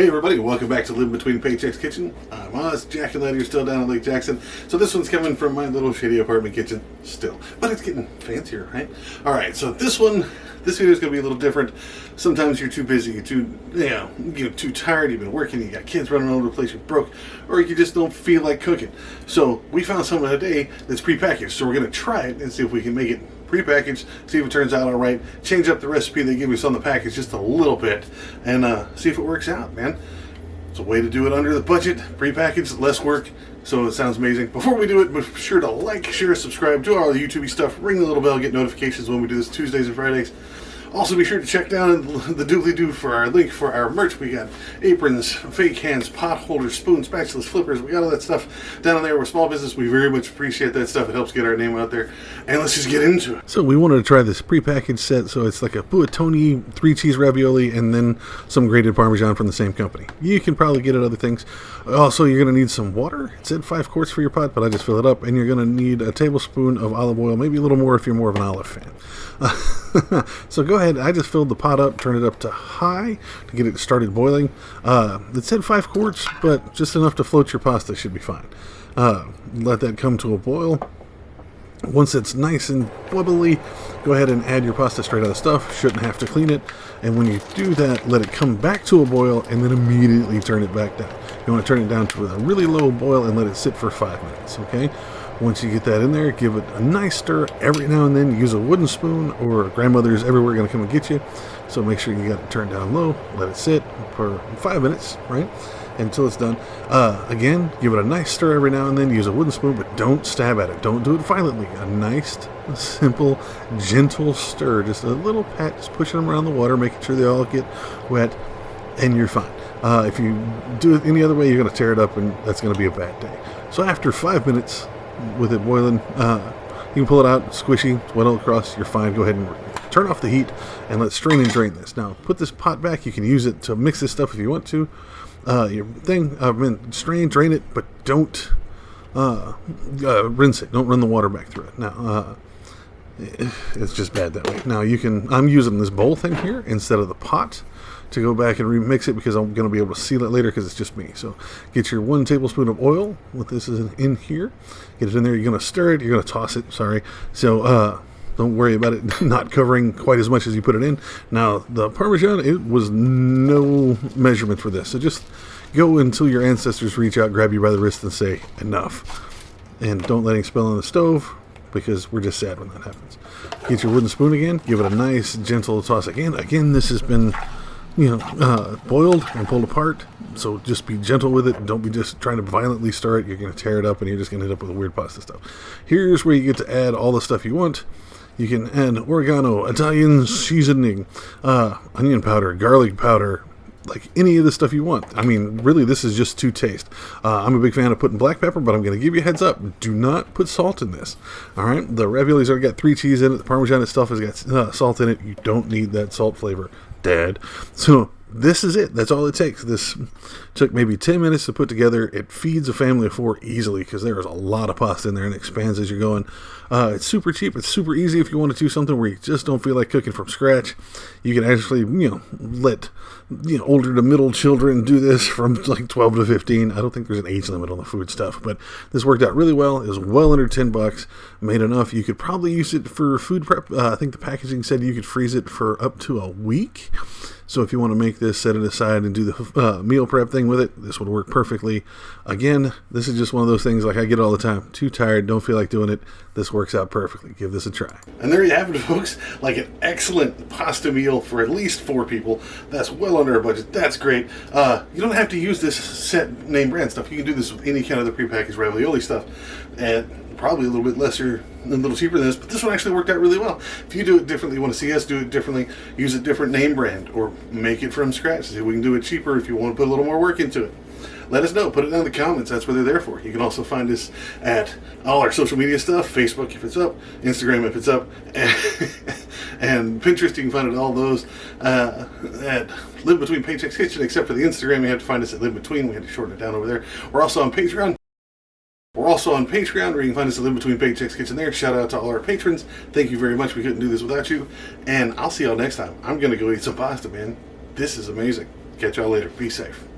Hey everybody, welcome back to Live Between Paychecks Kitchen. I'm Oz. Jack and Letty are still down at Lake Jackson. So this one's coming from my little shitty apartment kitchen still. But it's getting fancier, right? Alright, so this video is going to be a little different. Sometimes you're too busy, you're too tired, you've been working, you got kids running all over the place, you're broke, or you just don't feel like cooking. So we found something today that's prepackaged. So we're going to try it and see if we can make it prepackaged, see if it turns out all right, change up the recipe they give us on the package just a little bit, and see if it works out, man. It's a way to do it under the budget, prepackaged, less work, so it sounds amazing. Before we do it, be sure to like, share, subscribe, do all the YouTube stuff, ring the little bell, get notifications when we do this Tuesdays and Fridays. Also, be sure to check down the doobly-doo for our link for our merch. We got aprons, fake hands, pot holders, spoons, spatulas, flippers. We got all that stuff down there. We're a small business. We very much appreciate that stuff. It helps get our name out there. And let's just get into it. So we wanted to try this prepackaged set. So it's like a buatoni, 3-cheese ravioli, and then some grated Parmesan from the same company. You can probably get it other things. Also, you're going to need some water. It said 5 quarts for your pot, but I just fill it up. And you're going to need a tablespoon of olive oil, maybe a little more if you're more of an olive fan. So go ahead. I just filled the pot up, turned it up to high to get it started boiling. It said 5 quarts, but just enough to float your pasta should be fine. Let that come to a boil. Once it's nice and bubbly, go ahead and add your pasta straight out of the stuff. Shouldn't have to clean it. And when you do that, let it come back to a boil and then immediately turn it back down. You want to turn it down to a really low boil and let it sit for 5 minutes, okay? Once you get that in there, give it a nice stir every now and then. Use a wooden spoon, or grandmother's everywhere going to come and get you. So make sure you got it turned down low. Let it sit for 5 minutes, right? Until it's done. Again, give it a nice stir every now and then. Use a wooden spoon, but don't stab at it. Don't do it violently. A nice, simple, gentle stir. Just a little pat, just pushing them around the water, making sure they all get wet, and you're fine. If you do it any other way, you're going to tear it up, and that's going to be a bad day. So after 5 minutes, with it boiling, you can pull it out, squishy, wet all across, you're fine. Go ahead and turn off the heat and let's strain and drain this. Now, put this pot back. You can use it to mix this stuff if you want to. Strain, drain it, but don't rinse it. Don't run the water back through it. Now, it's just bad that way. Now, I'm using this bowl thing here instead of the pot to go back and remix it because I'm going to be able to seal it later because it's just me. So get your 1 tablespoon of oil. What this is in here. Get it in there. You're going to stir it. You're going to toss it. Sorry. So don't worry about it not covering quite as much as you put it in. Now, the Parmesan, it was no measurement for this. So just go until your ancestors reach out, grab you by the wrist and say, enough. And don't let it spill on the stove because we're just sad when that happens. Get your wooden spoon again. Give it a nice, gentle toss again. Again, this has been boiled and pulled apart, so just be gentle with it. Don't be just trying to violently stir it. You're going to tear it up and you're just going to end up with weird pasta stuff. Here's where you get to add all the stuff you want. You can add oregano, Italian seasoning, onion powder, garlic powder, like any of the stuff you want. I mean, really, this is just to taste. I'm a big fan of putting black pepper, but I'm going to give you a heads up. Do not put salt in this. All right? The ravioli's already got 3 cheese in it. The Parmesan itself has got salt in it. You don't need that salt flavor, Dad. So this is it. That's all it takes. This took maybe 10 minutes to put together. It feeds a family of 4 easily because there is a lot of pasta in there and it expands as you're going. It's super cheap. It's super easy if you want to do something where you just don't feel like cooking from scratch. You can actually, let older to middle children do this from like 12 to 15. I don't think there's an age limit on the food stuff, but this worked out really well. It was well under $10. Made enough. You could probably use it for food prep. I think the packaging said you could freeze it for up to a week. So if you want to make this, set it aside and do the meal prep thing with it, this would work perfectly. Again, this is just one of those things like I get all the time. Too tired, don't feel like doing it. This works out perfectly. Give this a try. And there you have it, folks. Like an excellent pasta meal for at least 4 people. That's well under our budget. That's great. You don't have to use this set name brand stuff. You can do this with any kind of the prepackaged ravioli stuff. And probably a little bit lesser, a little cheaper than this, but this one actually worked out really well. If you do it differently, you want to see us do it differently, use a different name brand or make it from scratch. See if we can do it cheaper if you want to put a little more work into it. Let us know. Put it down in the comments. That's what they're there for. You can also find us at all our social media stuff, Facebook if it's up, Instagram if it's up, and Pinterest. You can find it all those at Live Between Paychecks Kitchen, except for the Instagram. You have to find us at Live Between. We had to shorten it down over there. We're also on Patreon. We're also on Patreon, where you can find us at Live Between Paychecks Kitchen there. Shout out to all our patrons. Thank you very much. We couldn't do this without you. And I'll see y'all next time. I'm going to go eat some pasta, man. This is amazing. Catch y'all later. Be safe.